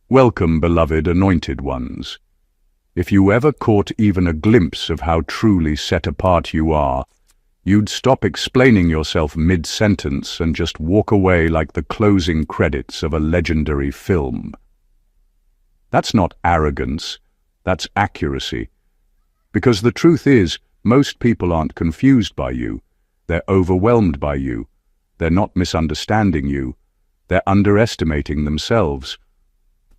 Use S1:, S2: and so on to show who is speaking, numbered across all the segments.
S1: Welcome, beloved anointed ones. If you ever caught even a glimpse of how truly set apart you are, you'd stop explaining yourself mid-sentence and just walk away like the closing credits of a legendary film. That's not arrogance, that's accuracy. Because the truth is, most people aren't confused by you. They're overwhelmed by you. They're not misunderstanding you. They're underestimating themselves.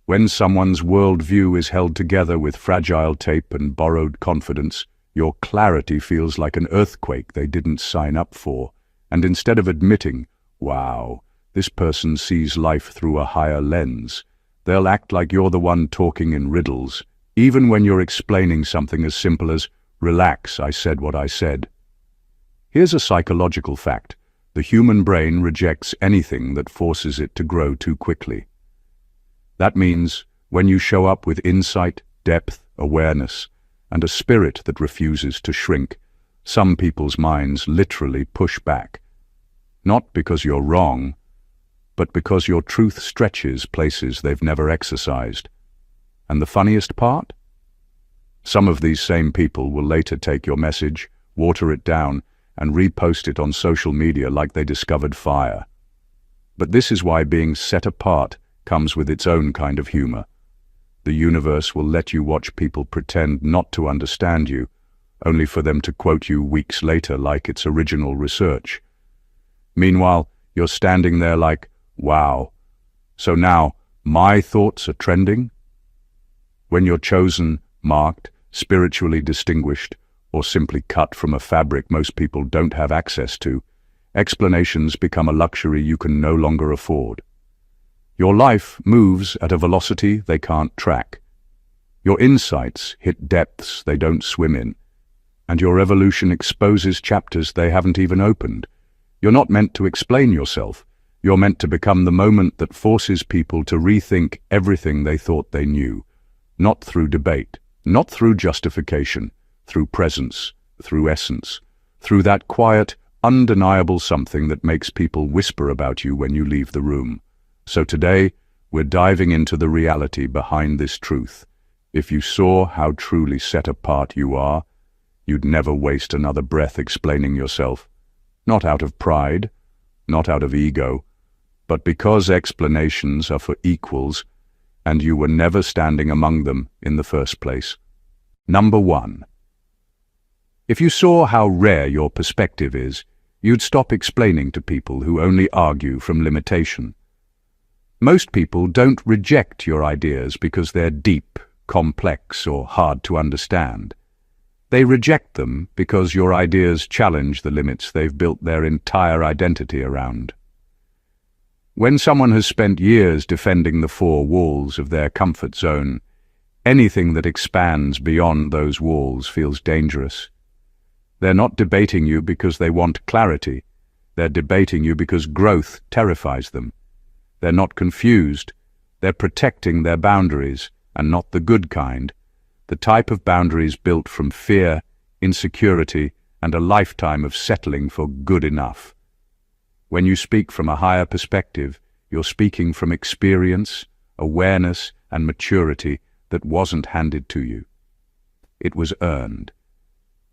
S1: When someone's worldview is held together with fragile tape and borrowed confidence, your clarity feels like an earthquake they didn't sign up for. And instead of admitting, wow, this person sees life through a higher lens, they'll act like you're the one talking in riddles, even when you're explaining something as simple as, relax, I said what I said. Here's a psychological fact. The human brain rejects anything that forces it to grow too quickly. That means when you show up with insight, depth, awareness, and a spirit that refuses to shrink, some people's minds literally push back. Not because you're wrong, but because your truth stretches places they've never exercised. And the funniest part? Some of these same people will later take your message, water it down, and repost it on social media like they discovered fire. But this is why being set apart comes with its own kind of humor. The universe will let you watch people pretend not to understand you, only for them to quote you weeks later like it's original research. Meanwhile, you're standing there like, wow, so now my thoughts are trending? When you're chosen, marked, spiritually distinguished, or simply cut from a fabric most people don't have access to, explanations become a luxury you can no longer afford. Your life moves at a velocity they can't track. Your insights hit depths they don't swim in, and your evolution exposes chapters they haven't even opened. You're not meant to explain yourself. You're meant to become the moment that forces people to rethink everything they thought they knew. Not through debate, not through justification, through presence, through essence, through that quiet, undeniable something that makes people whisper about you when you leave the room. So today, we're diving into the reality behind this truth. If you saw how truly set apart you are, you'd never waste another breath explaining yourself. Not out of pride, not out of ego, but because explanations are for equals, and you were never standing among them in the first place. Number 1. If you saw how rare your perspective is, you'd stop explaining to people who only argue from limitation. Most people don't reject your ideas because they're deep, complex, or hard to understand. They reject them because your ideas challenge the limits they've built their entire identity around. When someone has spent years defending the four walls of their comfort zone, anything that expands beyond those walls feels dangerous. They're not debating you because they want clarity. They're debating you because growth terrifies them. They're not confused. They're protecting their boundaries, and not the good kind. The type of boundaries built from fear, insecurity, and a lifetime of settling for good enough. When you speak from a higher perspective, you're speaking from experience, awareness, and maturity that wasn't handed to you. It was earned.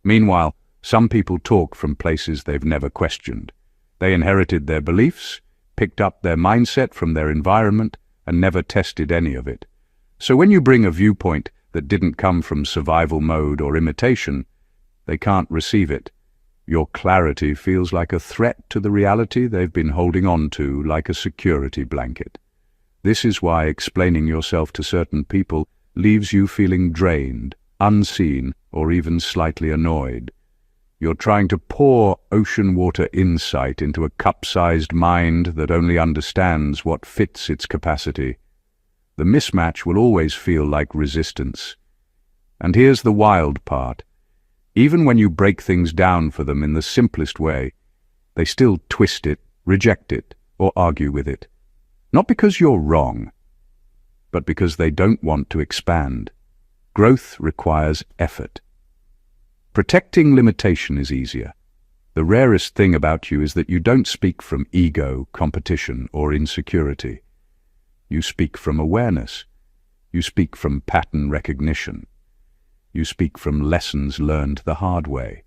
S1: Meanwhile, some people talk from places they've never questioned. They inherited their beliefs, picked up their mindset from their environment, and never tested any of it. So when you bring a viewpoint that didn't come from survival mode or imitation, they can't receive it. Your clarity feels like a threat to the reality they've been holding on to like a security blanket. This is why explaining yourself to certain people leaves you feeling drained, unseen, or even slightly annoyed. You're trying to pour ocean water insight into a cup-sized mind that only understands what fits its capacity. The mismatch will always feel like resistance. And here's the wild part. Even when you break things down for them in the simplest way, they still twist it, reject it, or argue with it. Not because you're wrong, but because they don't want to expand. Growth requires effort. Protecting limitation is easier. The rarest thing about you is that you don't speak from ego, competition, or insecurity. You speak from awareness. You speak from pattern recognition. You speak from lessons learned the hard way.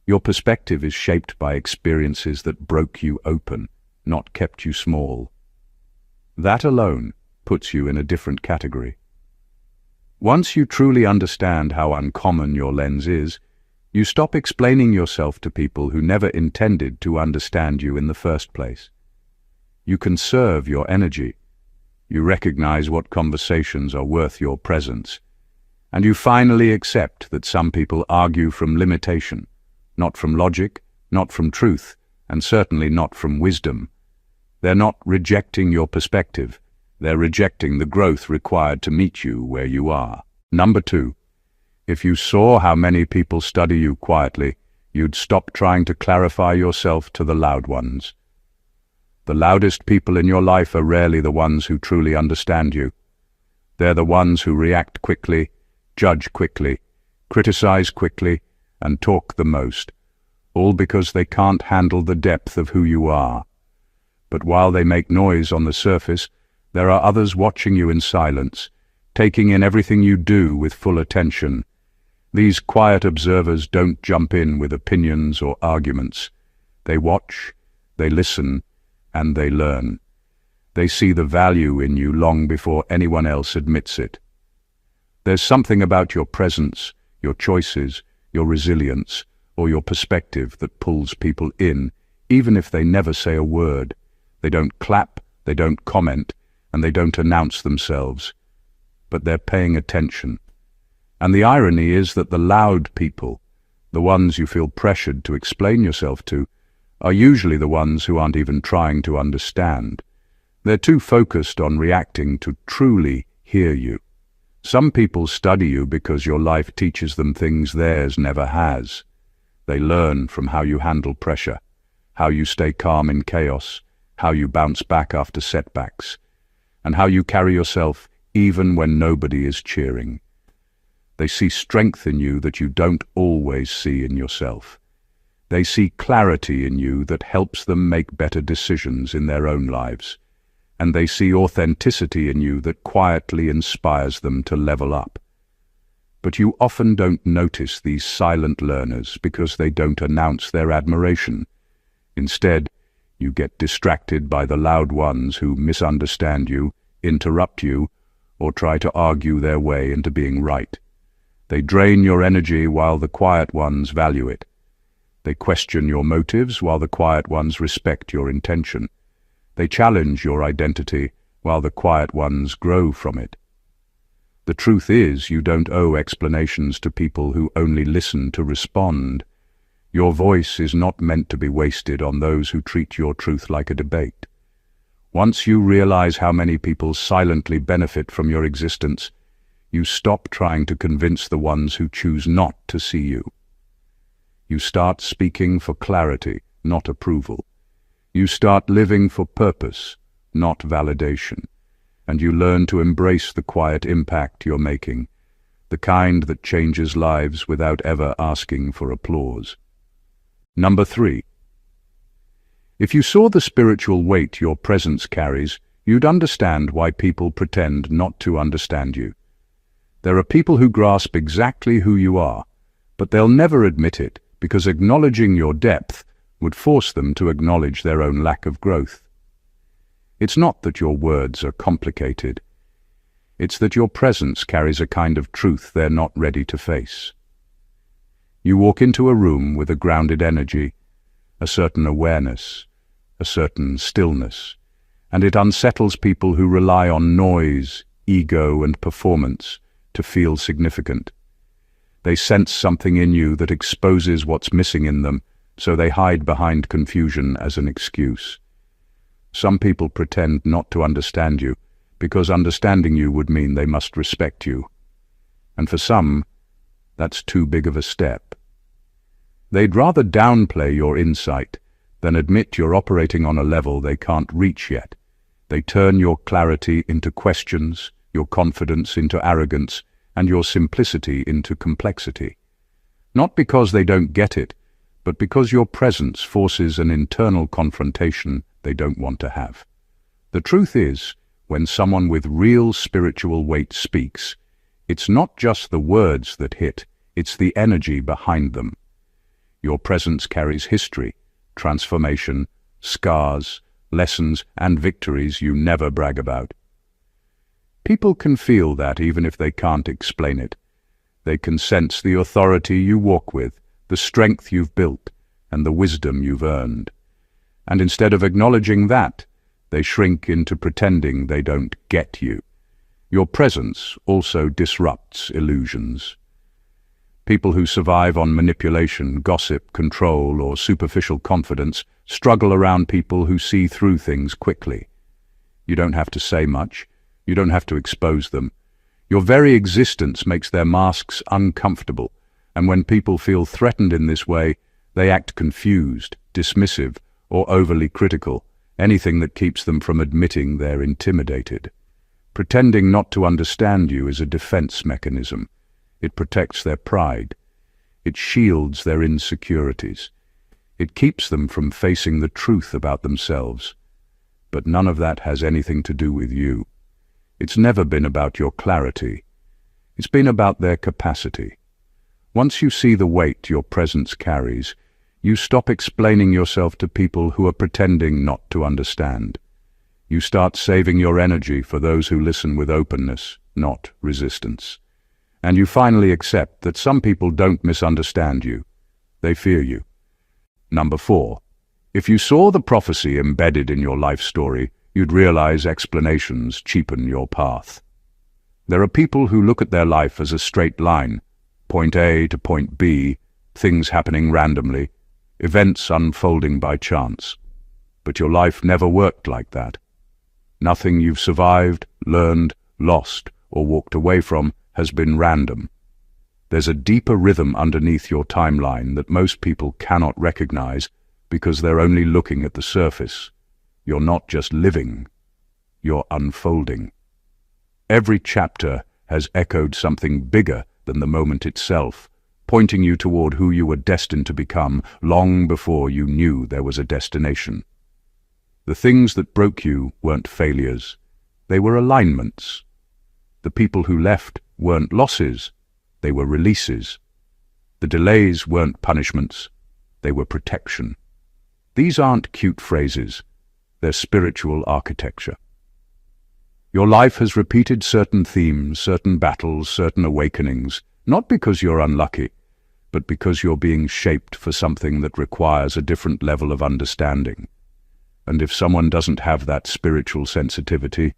S1: Your perspective is shaped by experiences that broke you open, not kept you small. That alone puts you in a different category. Once you truly understand how uncommon your lens is, you stop explaining yourself to people who never intended to understand you in the first place. You conserve your energy. You recognize what conversations are worth your presence. And you finally accept that some people argue from limitation, not from logic, not from truth, and certainly not from wisdom. They're not rejecting your perspective. They're rejecting the growth required to meet you where you are. Number 2. If you saw how many people study you quietly, you'd stop trying to clarify yourself to the loud ones. The loudest people in your life are rarely the ones who truly understand you. They're the ones who react quickly, judge quickly, criticize quickly, and talk the most, all because they can't handle the depth of who you are. But while they make noise on the surface, there are others watching you in silence, taking in everything you do with full attention. These quiet observers don't jump in with opinions or arguments. They watch, they listen, and they learn. They see the value in you long before anyone else admits it. There's something about your presence, your choices, your resilience, or your perspective that pulls people in, even if they never say a word. They don't clap, they don't comment, and they don't announce themselves. But they're paying attention. And the irony is that the loud people, the ones you feel pressured to explain yourself to, are usually the ones who aren't even trying to understand. They're too focused on reacting to truly hear you. Some people study you because your life teaches them things theirs never has. They learn from how you handle pressure, how you stay calm in chaos, how you bounce back after setbacks, and how you carry yourself even when nobody is cheering. They see strength in you that you don't always see in yourself. They see clarity in you that helps them make better decisions in their own lives. And they see authenticity in you that quietly inspires them to level up. But you often don't notice these silent learners because they don't announce their admiration. Instead, you get distracted by the loud ones who misunderstand you, interrupt you, or try to argue their way into being right. They drain your energy while the quiet ones value it. They question your motives while the quiet ones respect your intention. They challenge your identity while the quiet ones grow from it. The truth is, you don't owe explanations to people who only listen to respond. Your voice is not meant to be wasted on those who treat your truth like a debate. Once you realize how many people silently benefit from your existence, you stop trying to convince the ones who choose not to see you. You start speaking for clarity, not approval. You start living for purpose, not validation. And you learn to embrace the quiet impact you're making, the kind that changes lives without ever asking for applause. Number 3. If you saw the spiritual weight your presence carries, you'd understand why people pretend not to understand you. There are people who grasp exactly who you are, but they'll never admit it because acknowledging your depth would force them to acknowledge their own lack of growth. It's not that your words are complicated. It's that your presence carries a kind of truth they're not ready to face. You walk into a room with a grounded energy, a certain awareness, a certain stillness, and it unsettles people who rely on noise, ego, and performance to feel significant. They sense something in you that exposes what's missing in them, so they hide behind confusion as an excuse. Some people pretend not to understand you, because understanding you would mean they must respect you. And for some, that's too big of a step. They'd rather downplay your insight than admit you're operating on a level they can't reach yet. They turn your clarity into questions, your confidence into arrogance, and your simplicity into complexity. Not because they don't get it, but because your presence forces an internal confrontation they don't want to have. The truth is, when someone with real spiritual weight speaks, it's not just the words that hit, it's the energy behind them. Your presence carries history, transformation, scars, lessons, and victories you never brag about. People can feel that even if they can't explain it. They can sense the authority you walk with, the strength you've built, and the wisdom you've earned. And instead of acknowledging that, they shrink into pretending they don't get you. Your presence also disrupts illusions. People who survive on manipulation, gossip, control, or superficial confidence struggle around people who see through things quickly. You don't have to say much. You don't have to expose them. Your very existence makes their masks uncomfortable, and when people feel threatened in this way, they act confused, dismissive, or overly critical, anything that keeps them from admitting they're intimidated. Pretending not to understand you is a defense mechanism. It protects their pride. It shields their insecurities. It keeps them from facing the truth about themselves. But none of that has anything to do with you. It's never been about your clarity. It's been about their capacity. Once you see the weight your presence carries, you stop explaining yourself to people who are pretending not to understand. You start saving your energy for those who listen with openness, not resistance. And you finally accept that some people don't misunderstand you. They fear you. Number 4. If you saw the prophecy embedded in your life story, you'd realize explanations cheapen your path. There are people who look at their life as a straight line, point A to point B, things happening randomly, events unfolding by chance. But your life never worked like that. Nothing you've survived, learned, lost, or walked away from has been random. There's a deeper rhythm underneath your timeline that most people cannot recognize because they're only looking at the surface. You're not just living, you're unfolding. Every chapter has echoed something bigger than the moment itself, pointing you toward who you were destined to become long before you knew there was a destination. The things that broke you weren't failures, they were alignments. The people who left weren't losses, they were releases. The delays weren't punishments, they were protection. These aren't cute phrases, they're spiritual architecture. Your life has repeated certain themes, certain battles, certain awakenings, not because you're unlucky, but because you're being shaped for something that requires a different level of understanding. And if someone doesn't have that spiritual sensitivity,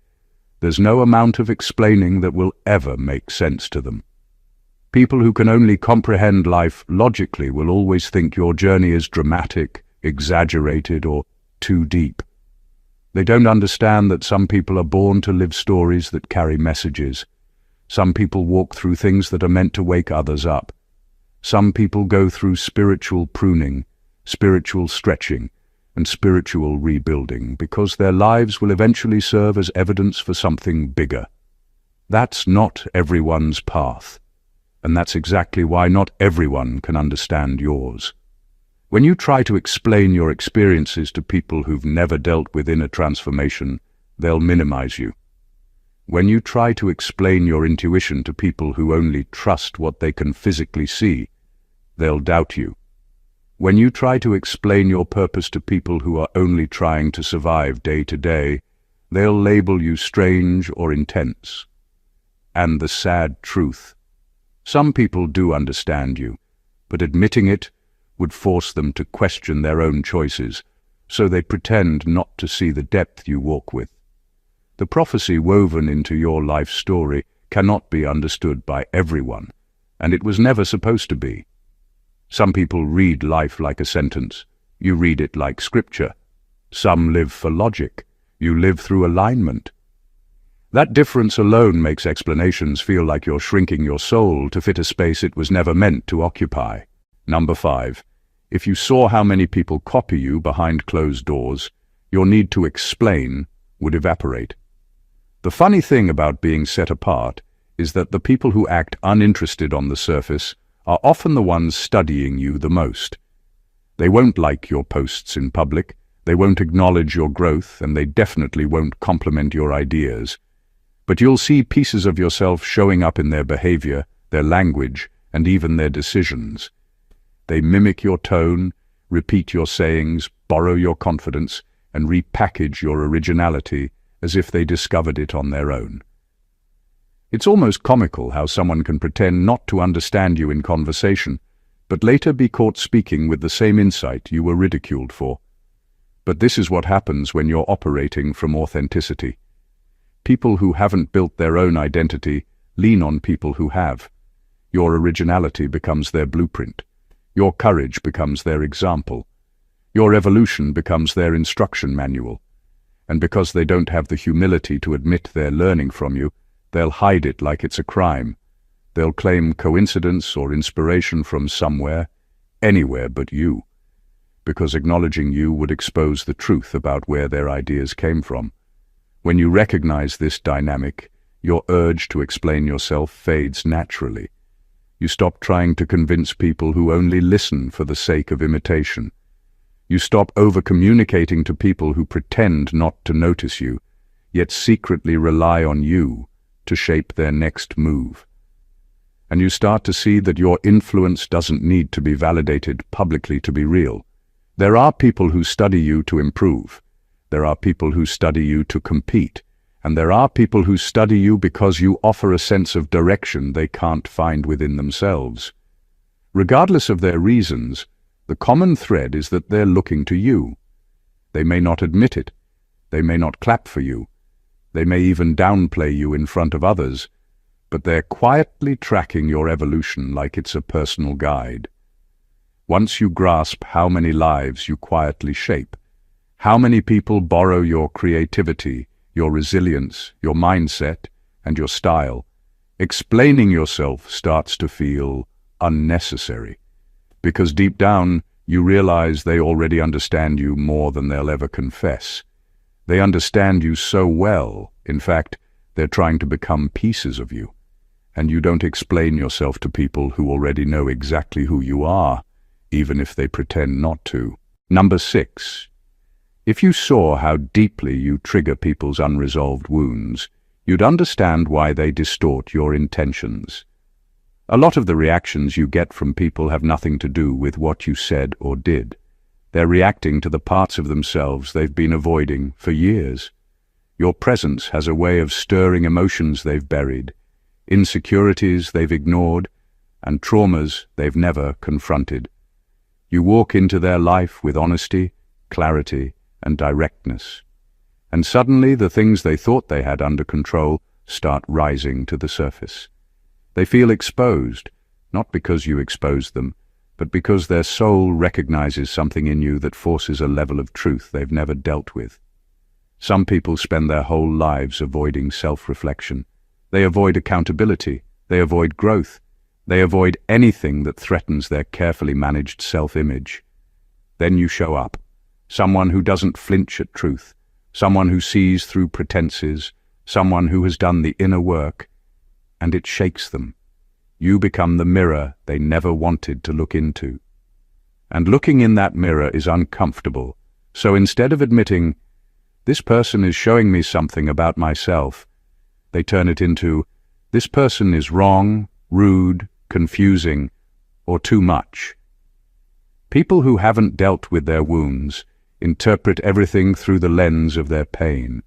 S1: there's no amount of explaining that will ever make sense to them. People who can only comprehend life logically will always think your journey is dramatic, exaggerated, or too deep. They don't understand that some people are born to live stories that carry messages. Some people walk through things that are meant to wake others up. Some people go through spiritual pruning, spiritual stretching, and spiritual rebuilding because their lives will eventually serve as evidence for something bigger. That's not everyone's path, and that's exactly why not everyone can understand yours. When you try to explain your experiences to people who've never dealt with inner transformation, they'll minimize you. When you try to explain your intuition to people who only trust what they can physically see, they'll doubt you. When you try to explain your purpose to people who are only trying to survive day to day, they'll label you strange or intense. And the sad truth: some people do understand you, but admitting it would force them to question their own choices, so they pretend not to see the depth you walk with. The prophecy woven into your life story cannot be understood by everyone, and it was never supposed to be. Some people read life like a sentence. You read it like scripture. Some live for logic. You live through alignment. That difference alone makes explanations feel like you're shrinking your soul to fit a space it was never meant to occupy. Number 5. If you saw how many people copy you behind closed doors, your need to explain would evaporate. The funny thing about being set apart is that the people who act uninterested on the surface are often the ones studying you the most. They won't like your posts in public, They won't acknowledge your growth, and they definitely won't compliment your ideas. But you'll see pieces of yourself showing up in their behavior, their language, and even their decisions. They mimic your tone, repeat your sayings, borrow your confidence, and repackage your originality as if they discovered it on their own. It's almost comical how someone can pretend not to understand you in conversation, but later be caught speaking with the same insight you were ridiculed for. But this is what happens when you're operating from authenticity. People who haven't built their own identity lean on people who have. Your originality becomes their blueprint. Your courage becomes their example. Your evolution becomes their instruction manual. And because they don't have the humility to admit they're learning from you, they'll hide it like it's a crime. They'll claim coincidence or inspiration from somewhere, anywhere but you. Because acknowledging you would expose the truth about where their ideas came from. When you recognize this dynamic, your urge to explain yourself fades naturally. You stop trying to convince people who only listen for the sake of imitation. You stop over-communicating to people who pretend not to notice you, yet secretly rely on you to shape their next move. And you start to see that your influence doesn't need to be validated publicly to be real. There are people who study you to improve. There are people who study you to compete. And there are people who study you because you offer a sense of direction they can't find within themselves. Regardless of their reasons, the common thread is that they're looking to you. They may not admit it. They may not clap for you. They may even downplay you in front of others, but they're quietly tracking your evolution like it's a personal guide. Once you grasp how many lives you quietly shape, how many people borrow your creativity, your resilience, your mindset, and your style, explaining yourself starts to feel unnecessary. Because deep down, you realize they already understand you more than they'll ever confess. They understand you so well, in fact, they're trying to become pieces of you. And you don't explain yourself to people who already know exactly who you are, even if they pretend not to. Number 6. If you saw how deeply you trigger people's unresolved wounds, you'd understand why they distort your intentions. A lot of the reactions you get from people have nothing to do with what you said or did. They're reacting to the parts of themselves they've been avoiding for years. Your presence has a way of stirring emotions they've buried, insecurities they've ignored, and traumas they've never confronted. You walk into their life with honesty, clarity, and directness. And suddenly the things they thought they had under control start rising to the surface. They feel exposed, not because you exposed them, but because their soul recognizes something in you that forces a level of truth they've never dealt with. Some people spend their whole lives avoiding self-reflection. They avoid accountability. They avoid growth. They avoid anything that threatens their carefully managed self-image. Then you show up. Someone who doesn't flinch at truth, someone who sees through pretenses, someone who has done the inner work, and it shakes them. You become the mirror they never wanted to look into. And looking in that mirror is uncomfortable, so instead of admitting, "This person is showing me something about myself," they turn it into, "This person is wrong, rude, confusing, or too much." People who haven't dealt with their wounds interpret everything through the lens of their pain.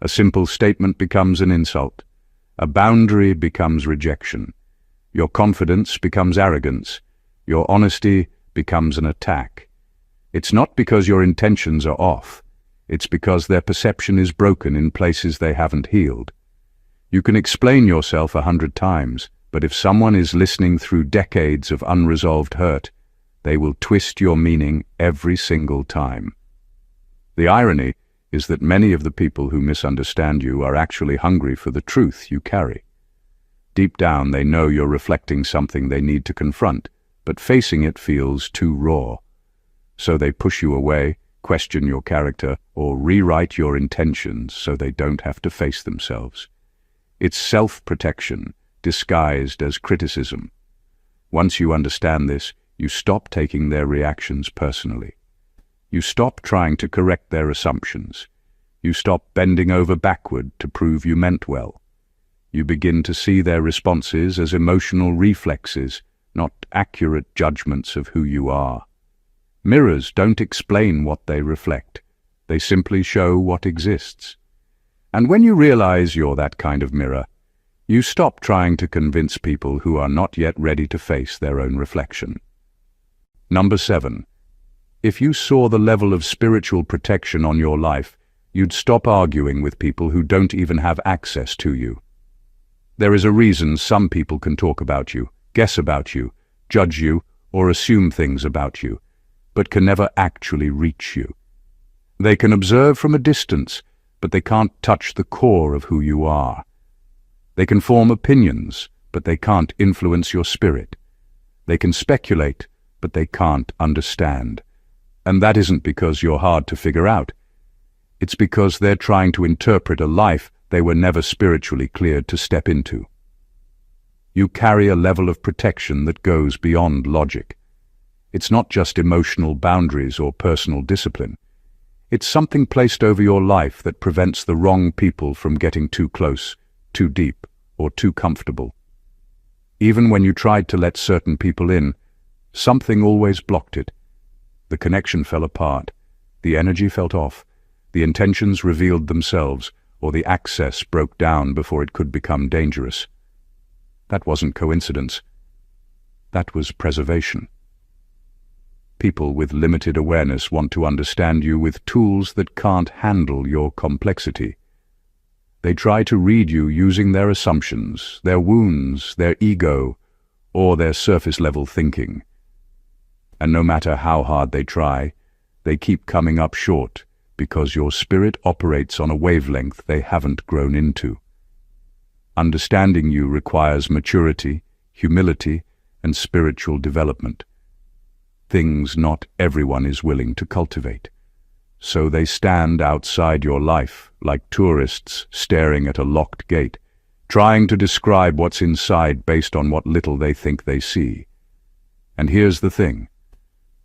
S1: A simple statement becomes an insult. A boundary becomes rejection. Your confidence becomes arrogance. Your honesty becomes an attack. It's not because your intentions are off. It's because their perception is broken in places they haven't healed. You can explain yourself 100 times, but if someone is listening through decades of unresolved hurt, they will twist your meaning every single time. The irony is that many of the people who misunderstand you are actually hungry for the truth you carry. Deep down, they know you're reflecting something they need to confront, but facing it feels too raw. So they push you away, question your character, or rewrite your intentions so they don't have to face themselves. It's self-protection, disguised as criticism. Once you understand this, you stop taking their reactions personally. You stop trying to correct their assumptions. You stop bending over backward to prove you meant well. You begin to see their responses as emotional reflexes, not accurate judgments of who you are. Mirrors don't explain what they reflect. They simply show what exists. And when you realize you're that kind of mirror, you stop trying to convince people who are not yet ready to face their own reflection. Number 7. If you saw the level of spiritual protection on your life, you'd stop arguing with people who don't even have access to you. There is a reason some people can talk about you, guess about you, judge you, or assume things about you, but can never actually reach you. They can observe from a distance, but they can't touch the core of who you are. They can form opinions, but they can't influence your spirit. They can speculate, but they can't understand. And that isn't because you're hard to figure out. It's because they're trying to interpret a life they were never spiritually cleared to step into. You carry a level of protection that goes beyond logic. It's not just emotional boundaries or personal discipline. It's something placed over your life that prevents the wrong people from getting too close, too deep, or too comfortable. Even when you tried to let certain people in, something always blocked it. The connection fell apart, the energy felt off, the intentions revealed themselves, or the access broke down before it could become dangerous. That wasn't coincidence. That was preservation. People with limited awareness want to understand you with tools that can't handle your complexity. They try to read you using their assumptions, their wounds, their ego, or their surface-level thinking. And no matter how hard they try, they keep coming up short because your spirit operates on a wavelength they haven't grown into. Understanding you requires maturity, humility, and spiritual development. Things not everyone is willing to cultivate. So they stand outside your life like tourists staring at a locked gate, trying to describe what's inside based on what little they think they see. And here's the thing.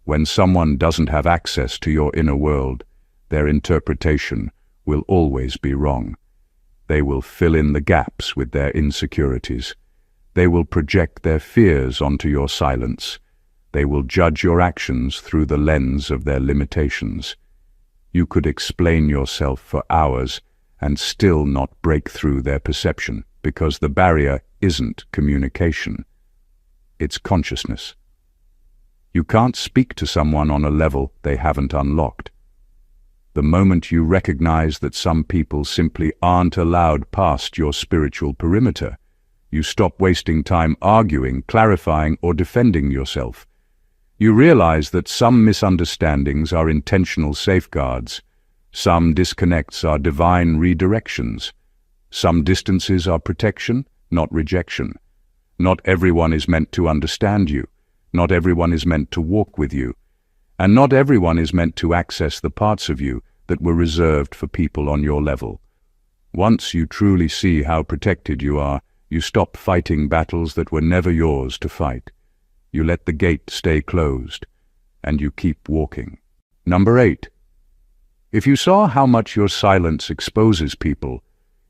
S1: When someone doesn't have access to your inner world, their interpretation will always be wrong. They will fill in the gaps with their insecurities. They will project their fears onto your silence. They will judge your actions through the lens of their limitations. You could explain yourself for hours and still not break through their perception, because the barrier isn't communication. It's consciousness. You can't speak to someone on a level they haven't unlocked. The moment you recognize that some people simply aren't allowed past your spiritual perimeter, you stop wasting time arguing, clarifying, or defending yourself. You realize that some misunderstandings are intentional safeguards, some disconnects are divine redirections, some distances are protection, not rejection. Not everyone is meant to understand you, not everyone is meant to walk with you, and not everyone is meant to access the parts of you that were reserved for people on your level. Once you truly see how protected you are, you stop fighting battles that were never yours to fight. You let the gate stay closed, and you keep walking. Number 8. If you saw how much your silence exposes people,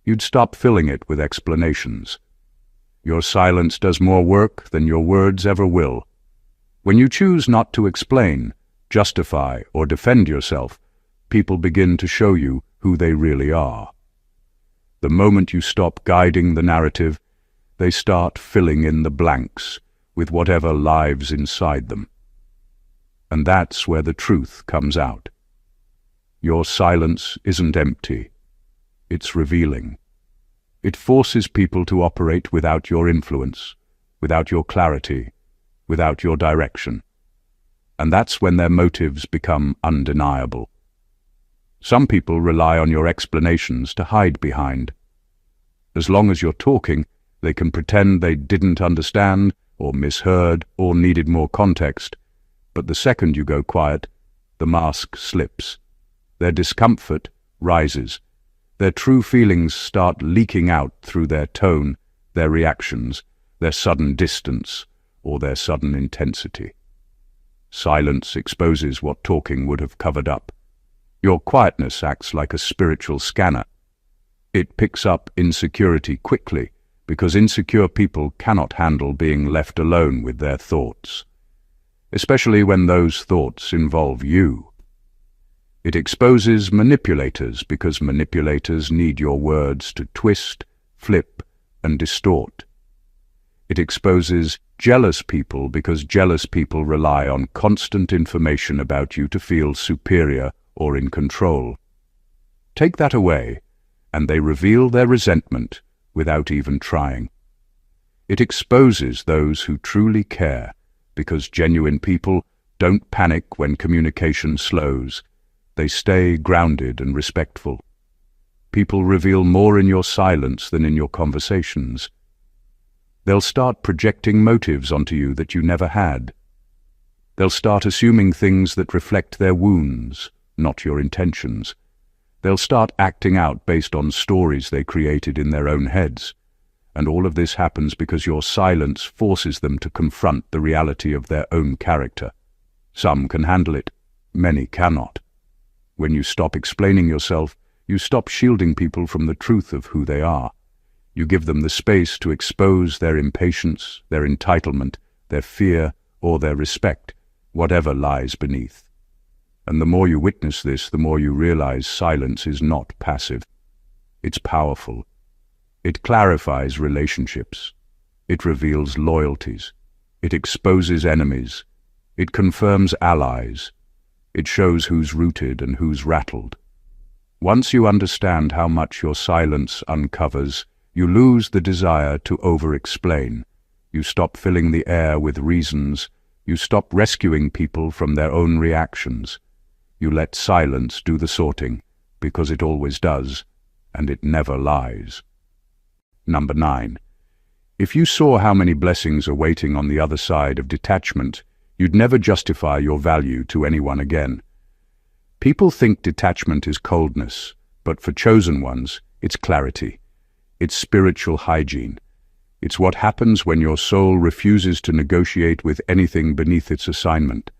S1: you'd stop filling it with explanations. Your silence does more work than your words ever will. When you choose not to explain, justify, or defend yourself, people begin to show you who they really are. The moment you stop guiding the narrative, they start filling in the blanks with whatever lives inside them. And that's where the truth comes out. Your silence isn't empty. It's revealing. It forces people to operate without your influence, without your clarity, without your direction. And that's when their motives become undeniable. Some people rely on your explanations to hide behind. As long as you're talking, they can pretend they didn't understand, or misheard, or needed more context. But the second you go quiet, the mask slips. Their discomfort rises. Their true feelings start leaking out through their tone, their reactions, their sudden distance, or their sudden intensity. Silence exposes what talking would have covered up. Your quietness acts like a spiritual scanner. It picks up insecurity quickly, because insecure people cannot handle being left alone with their thoughts, especially when those thoughts involve you. It exposes manipulators, because manipulators need your words to twist, flip, and distort. It exposes jealous people, because jealous people rely on constant information about you to feel superior or in control. Take that away, and they reveal their resentment without even trying. It exposes those who truly care, because genuine people don't panic when communication slows. They stay grounded and respectful. People reveal more in your silence than in your conversations. They'll start projecting motives onto you that you never had. They'll start assuming things that reflect their wounds, not your intentions. They'll start acting out based on stories they created in their own heads. And all of this happens because your silence forces them to confront the reality of their own character. Some can handle it, many cannot. When you stop explaining yourself, you stop shielding people from the truth of who they are. You give them the space to expose their impatience, their entitlement, their fear, or their respect, whatever lies beneath. And the more you witness this, the more you realize silence is not passive. It's powerful. It clarifies relationships. It reveals loyalties. It exposes enemies. It confirms allies. It shows who's rooted and who's rattled. Once you understand how much your silence uncovers, you lose the desire to over-explain. You stop filling the air with reasons. You stop rescuing people from their own reactions. You let silence do the sorting, because it always does, and it never lies. Number 9. If you saw how many blessings are waiting on the other side of detachment, you'd never justify your value to anyone again. People think detachment is coldness, but for chosen ones, it's clarity. It's spiritual hygiene. It's what happens when your soul refuses to negotiate with anything beneath its assignment.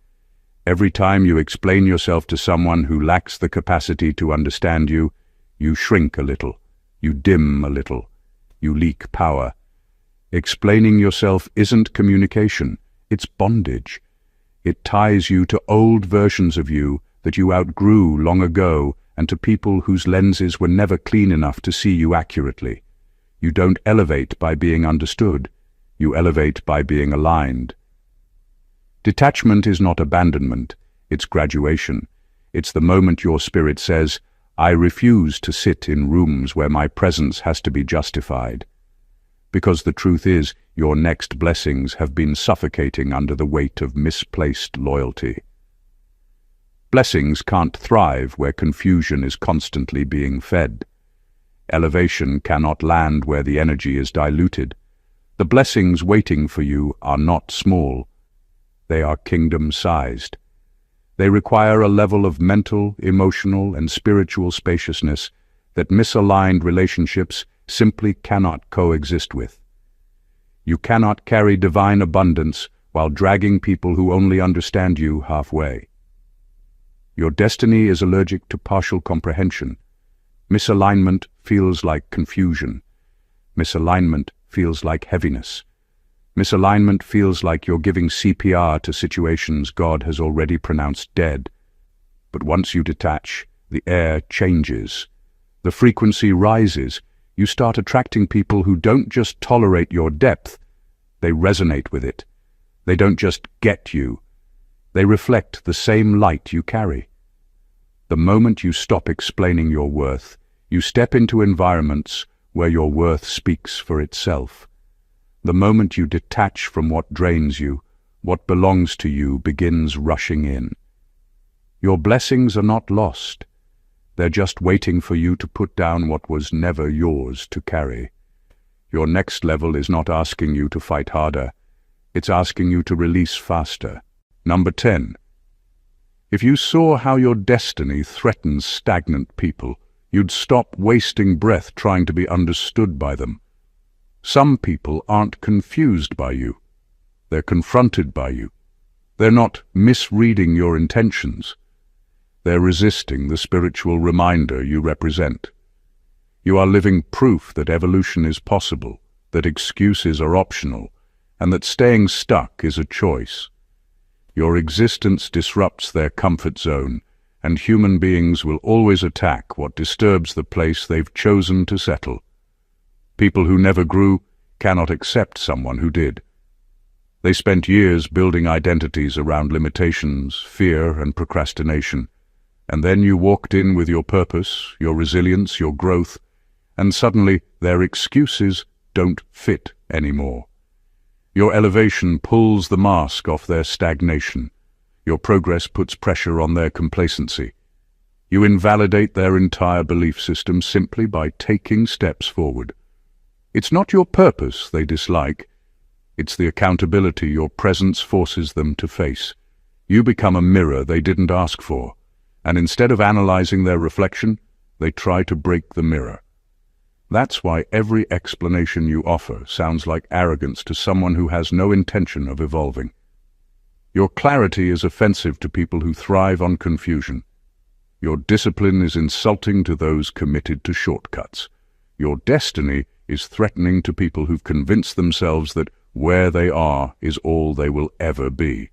S1: Every time you explain yourself to someone who lacks the capacity to understand you, you shrink a little, you dim a little, you leak power. Explaining yourself isn't communication, it's bondage. It ties you to old versions of you that you outgrew long ago and to people whose lenses were never clean enough to see you accurately. You don't elevate by being understood, you elevate by being aligned. Detachment is not abandonment, it's graduation. It's the moment your spirit says, I refuse to sit in rooms where my presence has to be justified. Because the truth is, your next blessings have been suffocating under the weight of misplaced loyalty. Blessings can't thrive where confusion is constantly being fed. Elevation cannot land where the energy is diluted. The blessings waiting for you are not small. They are kingdom-sized. They require a level of mental, emotional, and spiritual spaciousness that misaligned relationships simply cannot coexist with. You cannot carry divine abundance while dragging people who only understand you halfway. Your destiny is allergic to partial comprehension. Misalignment feels like confusion. Misalignment feels like heaviness. Misalignment feels like you're giving CPR to situations God has already pronounced dead. But once you detach, the air changes. The frequency rises. You start attracting people who don't just tolerate your depth, they resonate with it. They don't just get you. They reflect the same light you carry. The moment you stop explaining your worth, you step into environments where your worth speaks for itself. The moment you detach from what drains you, what belongs to you begins rushing in. Your blessings are not lost. They're just waiting for you to put down what was never yours to carry. Your next level is not asking you to fight harder. It's asking you to release faster. Number 10. If you saw how your destiny threatens stagnant people, you'd stop wasting breath trying to be understood by them. Some people aren't confused by you. They're confronted by you. They're not misreading your intentions. They're resisting the spiritual reminder you represent. You are living proof that evolution is possible, that excuses are optional, and that staying stuck is a choice. Your existence disrupts their comfort zone, and human beings will always attack what disturbs the place they've chosen to settle. People who never grew cannot accept someone who did. They spent years building identities around limitations, fear, and procrastination. And then you walked in with your purpose, your resilience, your growth, and suddenly their excuses don't fit anymore. Your elevation pulls the mask off their stagnation. Your progress puts pressure on their complacency. You invalidate their entire belief system simply by taking steps forward. It's not your purpose they dislike. It's the accountability your presence forces them to face. You become a mirror they didn't ask for, and instead of analyzing their reflection, they try to break the mirror. That's why every explanation you offer sounds like arrogance to someone who has no intention of evolving. Your clarity is offensive to people who thrive on confusion. Your discipline is insulting to those committed to shortcuts. Your destiny is threatening to people who've convinced themselves that where they are is all they will ever be.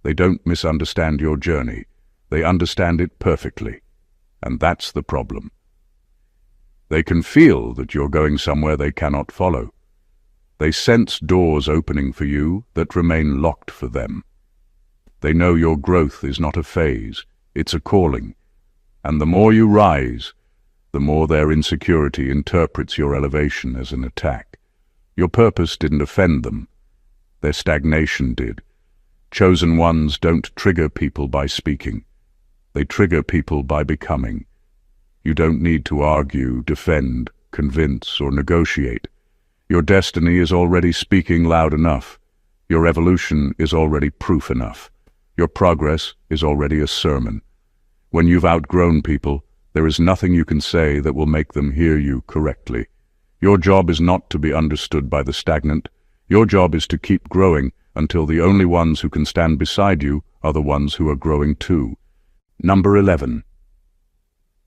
S1: They don't misunderstand your journey. They understand it perfectly. And that's the problem. They can feel that you're going somewhere they cannot follow. They sense doors opening for you that remain locked for them. They know your growth is not a phase, it's a calling. And the more you rise, the more their insecurity interprets your elevation as an attack. Your purpose didn't offend them. Their stagnation did. Chosen ones don't trigger people by speaking. They trigger people by becoming. You don't need to argue, defend, convince, or negotiate. Your destiny is already speaking loud enough. Your evolution is already proof enough. Your progress is already a sermon. When you've outgrown people, there is nothing you can say that will make them hear you correctly. Your job is not to be understood by the stagnant. Your job is to keep growing until the only ones who can stand beside you are the ones who are growing too. Number 11.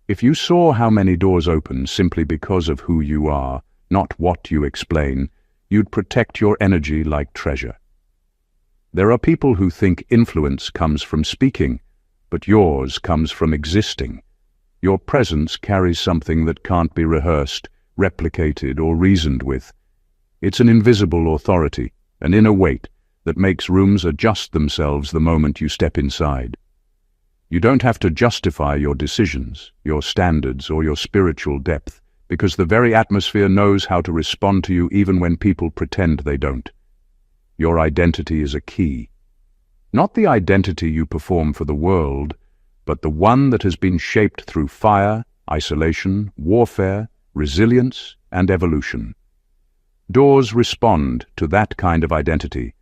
S1: If you saw how many doors open simply because of who you are, not what you explain, you'd protect your energy like treasure. There are people who think influence comes from speaking, but yours comes from existing. Your presence carries something that can't be rehearsed, replicated, or reasoned with. It's an invisible authority, an inner weight that makes rooms adjust themselves the moment you step inside. You don't have to justify your decisions, your standards, or your spiritual depth, because the very atmosphere knows how to respond to you even when people pretend they don't. Your identity is a key. Not the identity you perform for the world, but the one that has been shaped through fire, isolation, warfare, resilience, and evolution. Doors respond to that kind of identity.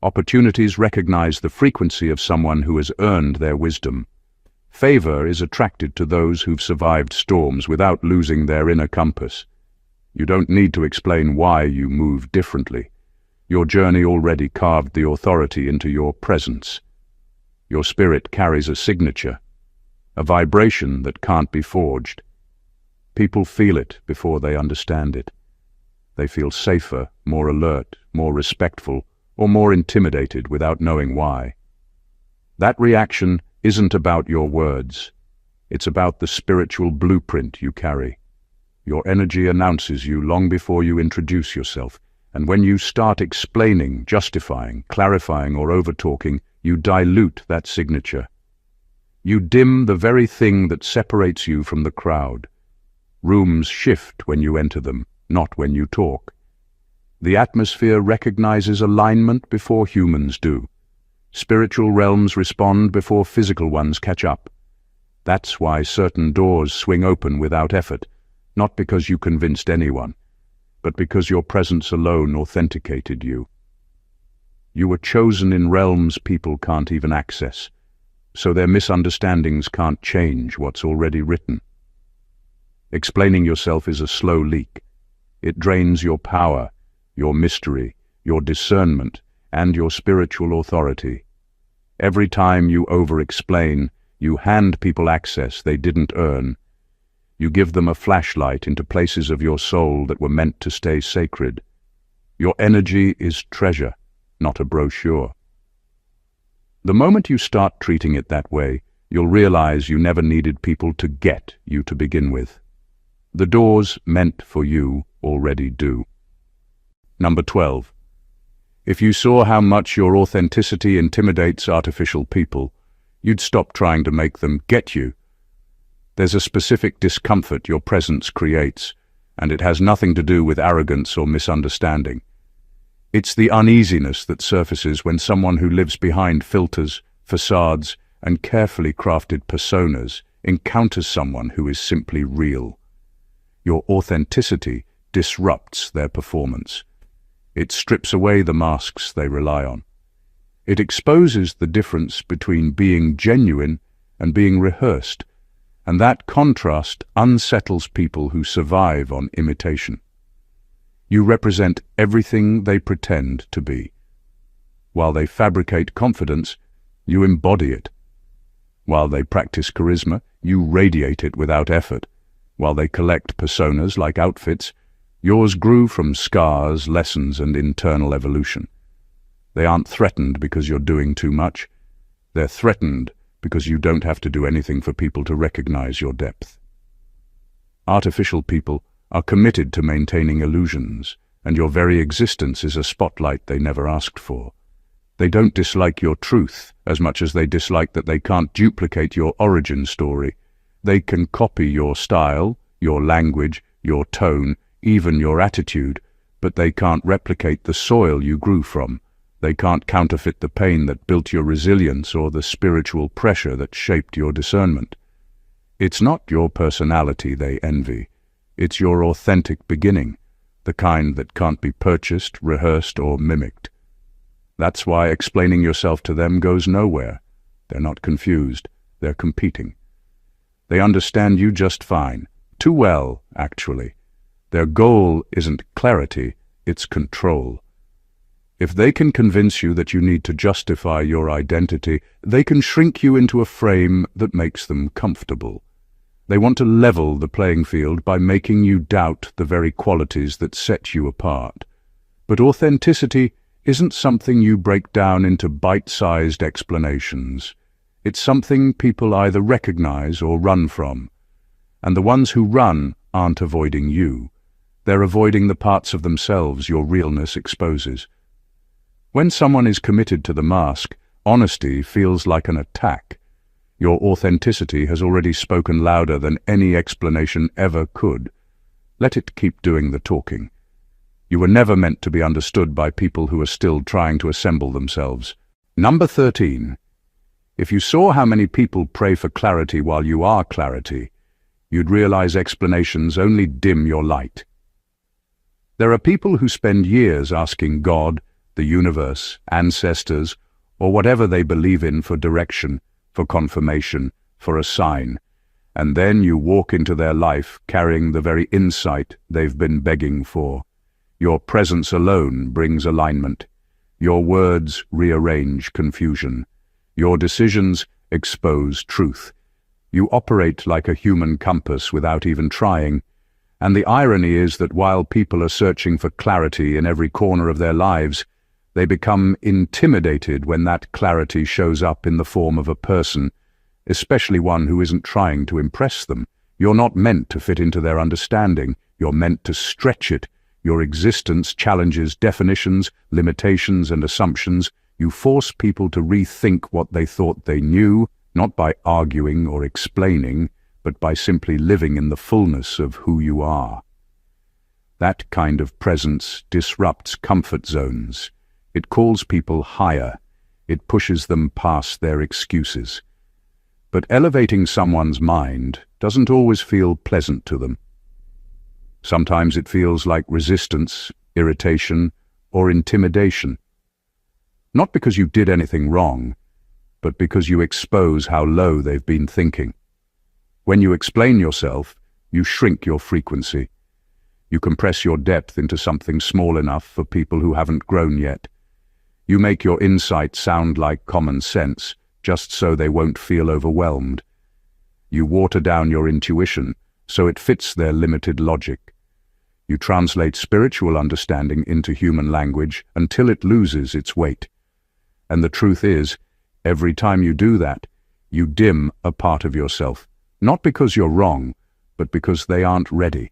S1: Opportunities recognize the frequency of someone who has earned their wisdom. Favor is attracted to those who've survived storms without losing their inner compass. You don't need to explain why you move differently. Your journey already carved the authority into your presence. Your spirit carries a signature, a vibration that can't be forged. People feel it before they understand it. They feel safer, more alert, more respectful, or more intimidated without knowing why. That reaction isn't about your words. It's about the spiritual blueprint you carry. Your energy announces you long before you introduce yourself, and when you start explaining, justifying, clarifying, or over-talking, you dilute that signature. You dim the very thing that separates you from the crowd. Rooms shift when you enter them, not when you talk. The atmosphere recognizes alignment before humans do. Spiritual realms respond before physical ones catch up. That's why certain doors swing open without effort, not because you convinced anyone, but because your presence alone authenticated you. You were chosen in realms people can't even access, so their misunderstandings can't change what's already written. Explaining yourself is a slow leak. It drains your power, your mystery, your discernment, and your spiritual authority. Every time you over-explain, you hand people access they didn't earn. You give them a flashlight into places of your soul that were meant to stay sacred. Your energy is treasure, not a brochure. The moment you start treating it that way, you'll realize you never needed people to get you to begin with. The doors meant for you already do. Number 12. If you saw how much your authenticity intimidates artificial people, you'd stop trying to make them get you. There's a specific discomfort your presence creates, and it has nothing to do with arrogance or misunderstanding. It's the uneasiness that surfaces when someone who lives behind filters, facades, and carefully crafted personas encounters someone who is simply real. Your authenticity disrupts their performance. It strips away the masks they rely on. It exposes the difference between being genuine and being rehearsed, and that contrast unsettles people who survive on imitation. You represent everything they pretend to be. While they fabricate confidence, you embody it. While they practice charisma, you radiate it without effort. While they collect personas like outfits, yours grew from scars, lessons, and internal evolution. They aren't threatened because you're doing too much. They're threatened because you don't have to do anything for people to recognize your depth. Artificial people are committed to maintaining illusions, and your very existence is a spotlight they never asked for. They don't dislike your truth as much as they dislike that they can't duplicate your origin story. They can copy your style, your language, your tone, even your attitude, but they can't replicate the soil you grew from. They can't counterfeit the pain that built your resilience or the spiritual pressure that shaped your discernment. It's not your personality they envy. It's your authentic beginning, the kind that can't be purchased, rehearsed, or mimicked. That's why explaining yourself to them goes nowhere. They're not confused. They're competing. They understand you just fine. Too well, actually. Their goal isn't clarity, it's control. If they can convince you that you need to justify your identity, they can shrink you into a frame that makes them comfortable. They want to level the playing field by making you doubt the very qualities that set you apart. But authenticity isn't something you break down into bite-sized explanations. It's something people either recognize or run from. And the ones who run aren't avoiding you. They're avoiding the parts of themselves your realness exposes. When someone is committed to the mask, honesty feels like an attack. Your authenticity has already spoken louder than any explanation ever could. Let it keep doing the talking. You were never meant to be understood by people who are still trying to assemble themselves. Number 13. If you saw how many people pray for clarity while you are clarity, you'd realize explanations only dim your light. There are people who spend years asking God, the universe, ancestors, or whatever they believe in for direction, for confirmation, for a sign, and then you walk into their life carrying the very insight they've been begging for. Your presence alone brings alignment. Your words rearrange confusion. Your decisions expose truth. You operate like a human compass without even trying. And the irony is that while people are searching for clarity in every corner of their lives, they become intimidated when that clarity shows up in the form of a person, especially one who isn't trying to impress them. You're not meant to fit into their understanding. You're meant to stretch it. Your existence challenges definitions, limitations, and assumptions. You force people to rethink what they thought they knew, not by arguing or explaining, but by simply living in the fullness of who you are. That kind of presence disrupts comfort zones. It calls people higher. It pushes them past their excuses. But elevating someone's mind doesn't always feel pleasant to them. Sometimes it feels like resistance, irritation, or intimidation. Not because you did anything wrong, but because you expose how low they've been thinking. When you explain yourself, you shrink your frequency. You compress your depth into something small enough for people who haven't grown yet. You make your insights sound like common sense, just so they won't feel overwhelmed. You water down your intuition, so it fits their limited logic. You translate spiritual understanding into human language until it loses its weight. And the truth is, every time you do that, you dim a part of yourself, not because you're wrong, but because they aren't ready.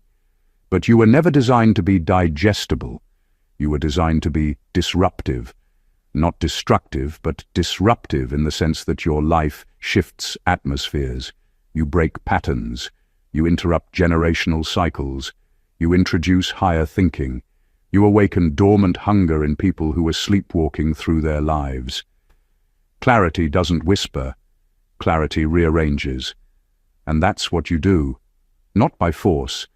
S1: But you were never designed to be digestible. You were designed to be disruptive. Not destructive, but disruptive in the sense that your life shifts atmospheres. You break patterns. You interrupt generational cycles. You introduce higher thinking. You awaken dormant hunger in people who are sleepwalking through their lives. Clarity doesn't whisper. Clarity rearranges. And that's what you do. Not by force,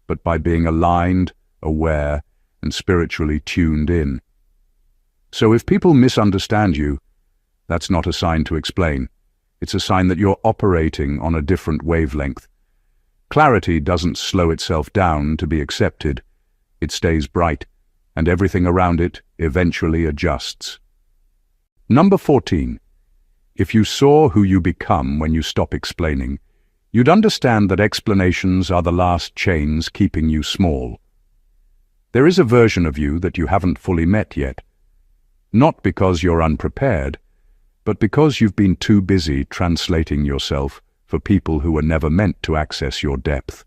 S1: but by being aligned, aware, and spiritually tuned in. So if people misunderstand you, that's not a sign to explain. It's a sign that you're operating on a different wavelength. Clarity doesn't slow itself down to be accepted. It stays bright, and everything around it eventually adjusts. Number 14. If you saw who you become when you stop explaining, you'd understand that explanations are the last chains keeping you small. There is a version of you that you haven't fully met yet. Not because you're unprepared, but because you've been too busy translating yourself for people who were never meant to access your depth.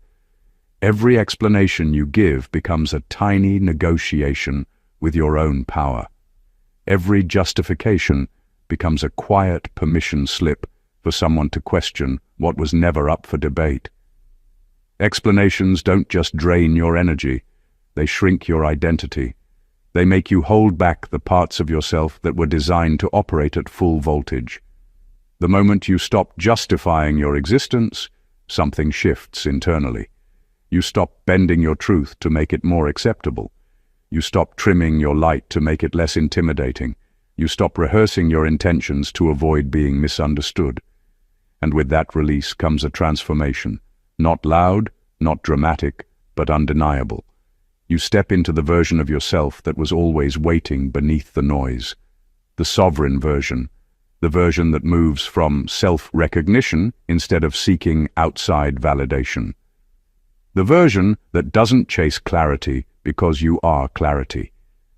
S1: Every explanation you give becomes a tiny negotiation with your own power. Every justification becomes a quiet permission slip for someone to question what was never up for debate. Explanations don't just drain your energy, they shrink your identity. They make you hold back the parts of yourself that were designed to operate at full voltage. The moment you stop justifying your existence, something shifts internally. You stop bending your truth to make it more acceptable. You stop trimming your light to make it less intimidating. You stop rehearsing your intentions to avoid being misunderstood. And with that release comes a transformation. Not loud, not dramatic, but undeniable. You step into the version of yourself that was always waiting beneath the noise. The sovereign version. The version that moves from self-recognition instead of seeking outside validation. The version that doesn't chase clarity because you are clarity.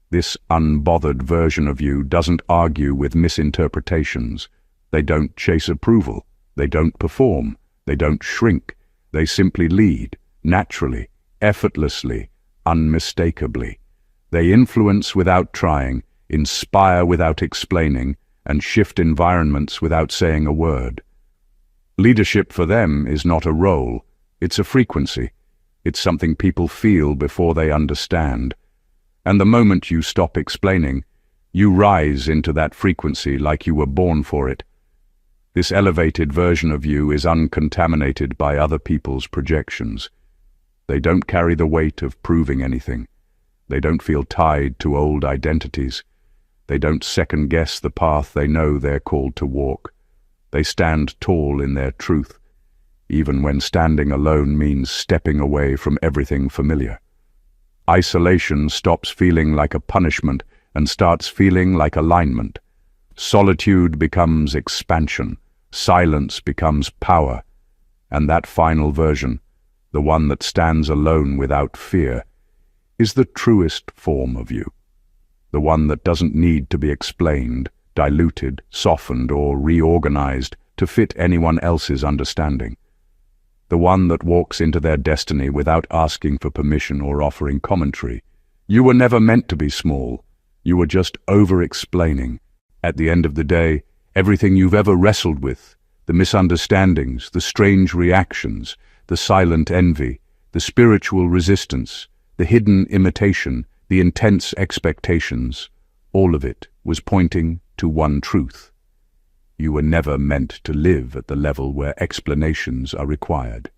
S1: This unbothered version of you doesn't argue with misinterpretations. They don't chase approval. They don't perform. They don't shrink. They simply lead, naturally, effortlessly, unmistakably. They influence without trying, inspire without explaining, and shift environments without saying a word. Leadership for them is not a role, it's a frequency. It's something people feel before they understand. And the moment you stop explaining, you rise into that frequency like you were born for it. This elevated version of you is uncontaminated by other people's projections. They don't carry the weight of proving anything. They don't feel tied to old identities. They don't second-guess the path they know they're called to walk. They stand tall in their truth, even when standing alone means stepping away from everything familiar. Isolation stops feeling like a punishment and starts feeling like alignment. Solitude becomes expansion. Silence becomes power. And that final version, the one that stands alone without fear, is the truest form of you. The one that doesn't need to be explained, diluted, softened, or reorganized to fit anyone else's understanding. The one that walks into their destiny without asking for permission or offering commentary. You were never meant to be small. You were just over-explaining. At the end of the day, everything you've ever wrestled with, the misunderstandings, the strange reactions, the silent envy, the spiritual resistance, the hidden imitation, the intense expectations, all of it was pointing to one truth. You were never meant to live at the level where explanations are required.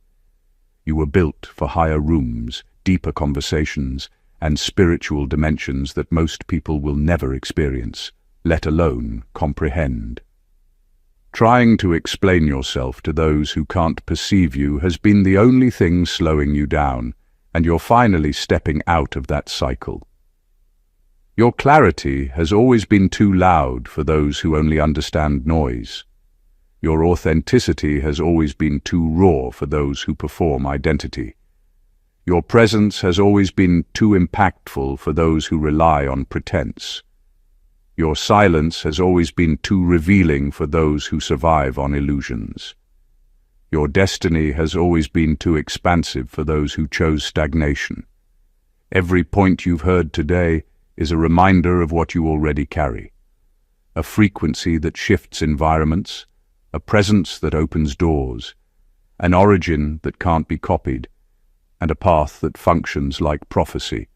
S1: You were built for higher rooms, deeper conversations, and spiritual dimensions that most people will never experience, let alone comprehend. Trying to explain yourself to those who can't perceive you has been the only thing slowing you down, and you're finally stepping out of that cycle. Your clarity has always been too loud for those who only understand noise. Your authenticity has always been too raw for those who perform identity. Your presence has always been too impactful for those who rely on pretense. Your silence has always been too revealing for those who survive on illusions. Your destiny has always been too expansive for those who chose stagnation. Every point you've heard today is a reminder of what you already carry. A frequency that shifts environments, a presence that opens doors, an origin that can't be copied, and a path that functions like prophecy.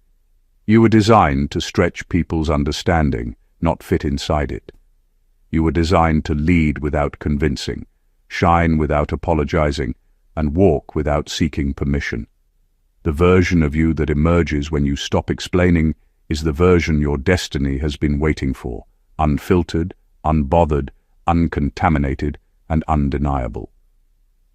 S1: You were designed to stretch people's understanding, not fit inside it. You were designed to lead without convincing, shine without apologizing, and walk without seeking permission. The version of you that emerges when you stop explaining is the version your destiny has been waiting for, unfiltered, unbothered, uncontaminated, and undeniable.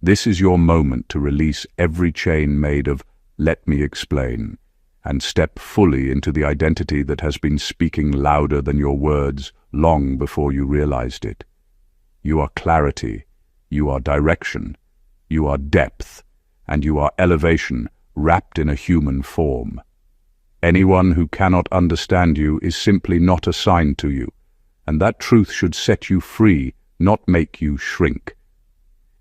S1: This is your moment to release every chain made of "let me explain" and step fully into the identity that has been speaking louder than your words long before you realized it. You are clarity, you are direction, you are depth, and you are elevation wrapped in a human form. Anyone who cannot understand you is simply not assigned to you, and that truth should set you free, not make you shrink.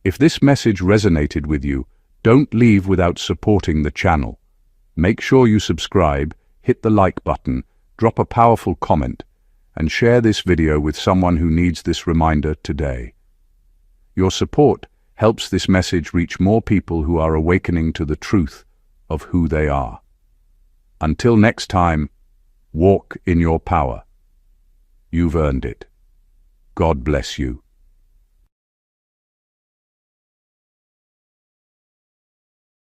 S1: If this message resonated with you, don't leave without supporting the channel. Make sure you subscribe, hit the like button, drop a powerful comment, and share this video with someone who needs this reminder today. Your support helps this message reach more people who are awakening to the truth of who they are. Until next time, walk in your power. You've earned it. God bless you.